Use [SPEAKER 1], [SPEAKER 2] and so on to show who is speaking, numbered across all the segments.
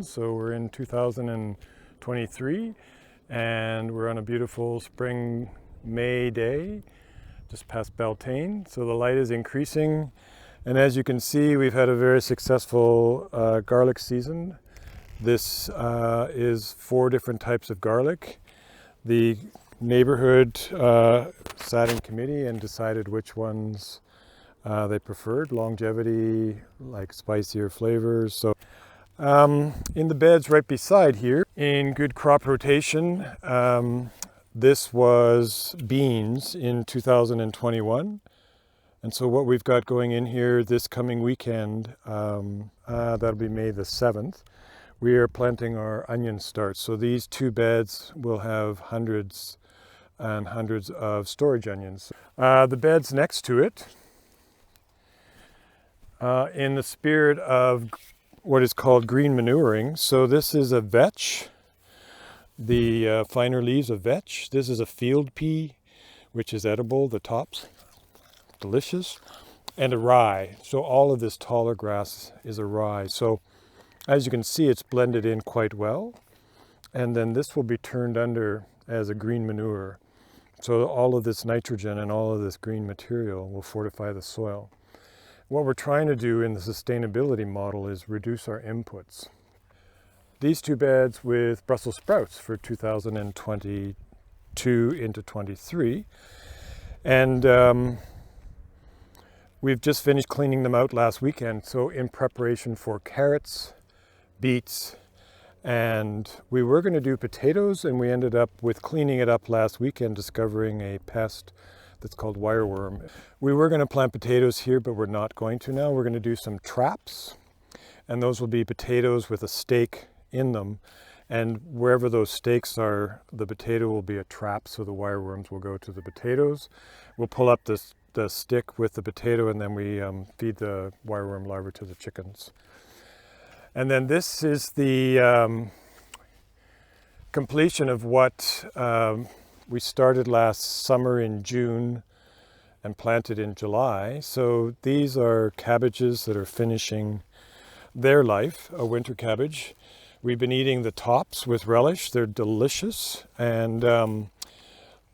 [SPEAKER 1] seasons. So we're in 2023 and we're on a beautiful spring May day just past Beltane. So the light is increasing, and as you can see, we've had a very successful garlic season. This is 4 different types of garlic. The neighborhood sat in committee and decided which ones they preferred, longevity, like spicier flavors. So in the beds right beside here, in good crop rotation, this was beans in 2021. And so what we've got going in here this coming weekend, that'll be May the 7th, we are planting our onion starts. So these 2 beds will have hundreds and hundreds of storage onions. The beds next to it, in the spirit of what is called green manuring. So this is a vetch, the finer leaves of vetch. This is a field pea, which is edible, the tops, delicious, and a rye. So all of this taller grass is a rye. So as you can see, it's blended in quite well. And then this will be turned under as a green manure. So all of this nitrogen and all of this green material will fortify the soil. What we're trying to do in the sustainability model is reduce our inputs. These 2 beds with Brussels sprouts for 2022 into 23. And we've just finished cleaning them out last weekend. So in preparation for carrots, beets, and we were going to do potatoes, and we ended up with cleaning it up last weekend, discovering a pest that's called wireworm. We were going to plant potatoes here, but we're not going to now. We're going to do some traps, and those will be potatoes with a stake in them. And wherever those stakes are, the potato will be a trap, so the wireworms will go to the potatoes. We'll pull up the stick with the potato, and then we feed the wireworm larvae to the chickens. And then this is the completion of what we started last summer in June and planted in July. So these are cabbages that are finishing their life, a winter cabbage. We've been eating the tops with relish. They're delicious, and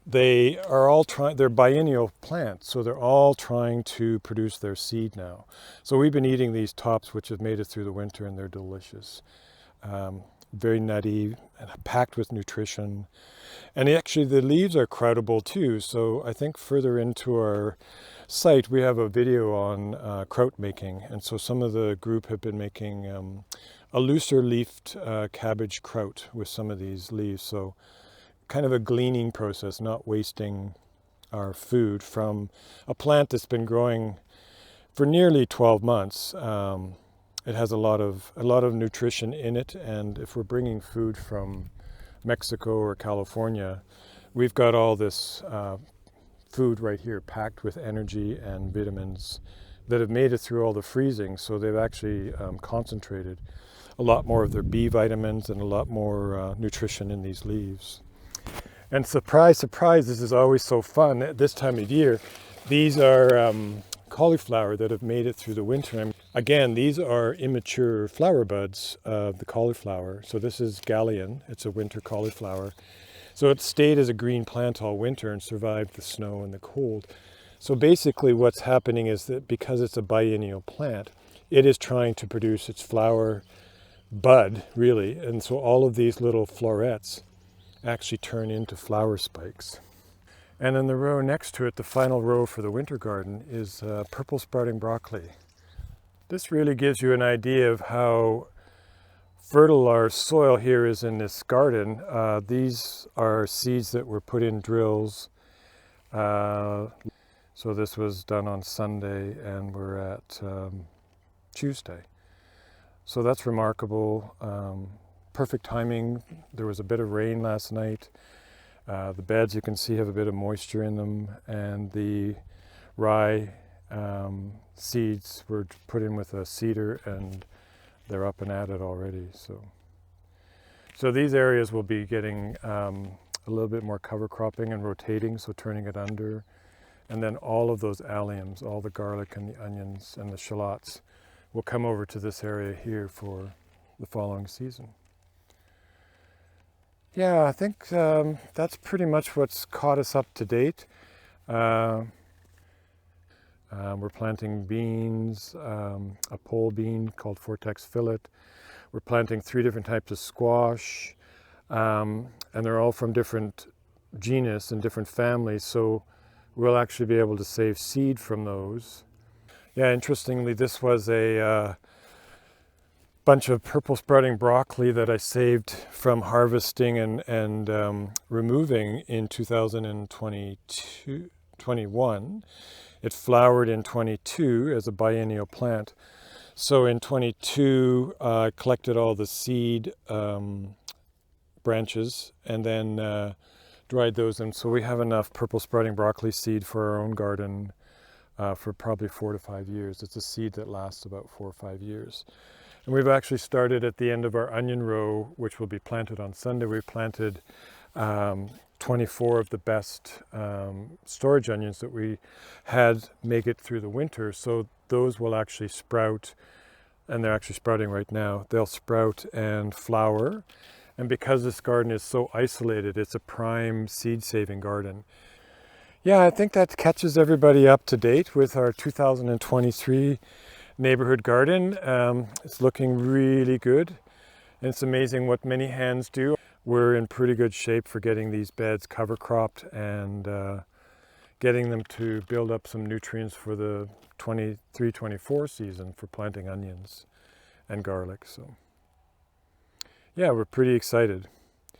[SPEAKER 1] they are all they're biennial plants, so they're all trying to produce their seed now. So we've been eating these tops, which have made it through the winter, and they're delicious. Very nutty and packed with nutrition. And actually the leaves are croutable too. So I think further into our site, we have a video on kraut making. And so some of the group have been making a looser leafed cabbage kraut with some of these leaves. So kind of a gleaning process, not wasting our food from a plant that's been growing for nearly 12 months. It has a lot of nutrition in it, and if we're bringing food from Mexico or California, we've got all this food right here packed with energy and vitamins that have made it through all the freezing. So they've actually concentrated a lot more of their B vitamins and a lot more nutrition in these leaves. And surprise, surprise, this is always so fun at this time of year. These are cauliflower that have made it through the winter. And again, these are immature flower buds of the cauliflower. So this is Galleon. It's a winter cauliflower. So it stayed as a green plant all winter and survived the snow and the cold. So basically what's happening is that because it's a biennial plant, it is trying to produce its flower bud, really. And so all of these little florets actually turn into flower spikes. And in the row next to it, the final row for the winter garden, is purple sprouting broccoli. This really gives you an idea of how fertile our soil here is in this garden. These are seeds that were put in drills. So this was done on Sunday, and we're at Tuesday. So that's remarkable. Perfect timing. There was a bit of rain last night. The beds, you can see, have a bit of moisture in them, and the rye seeds were put in with a seeder, and they're up and at it already. So these areas will be getting a little bit more cover cropping and rotating, so turning it under. And then all of those alliums, all the garlic and the onions and the shallots, will come over to this area here for the following season. Yeah, I think that's pretty much what's caught us up to date. We're planting beans, a pole bean called Vortex Fillet. We're planting 3 different types of squash, and they're all from different genus and different families, so we'll actually be able to save seed from those. Yeah, interestingly, this was a bunch of purple sprouting broccoli that I saved from harvesting and removing in 2021. It flowered in 22 as a biennial plant. So in 22, I collected all the seed branches and then dried those. And so we have enough purple sprouting broccoli seed for our own garden for probably 4 to 5 years. It's a seed that lasts about 4 or 5 years. And we've actually started at the end of our onion row, which will be planted on Sunday. We planted 24 of the best storage onions that we had make it through the winter. So those will actually sprout, and they're actually sprouting right now. They'll sprout and flower. And because this garden is so isolated, it's a prime seed-saving garden. Yeah, I think that catches everybody up to date with our 2023 neighborhood garden. It's looking really good. And it's amazing what many hands do. We're in pretty good shape for getting these beds cover cropped and getting them to build up some nutrients for the 23-24 season for planting onions and garlic. So yeah, we're pretty excited.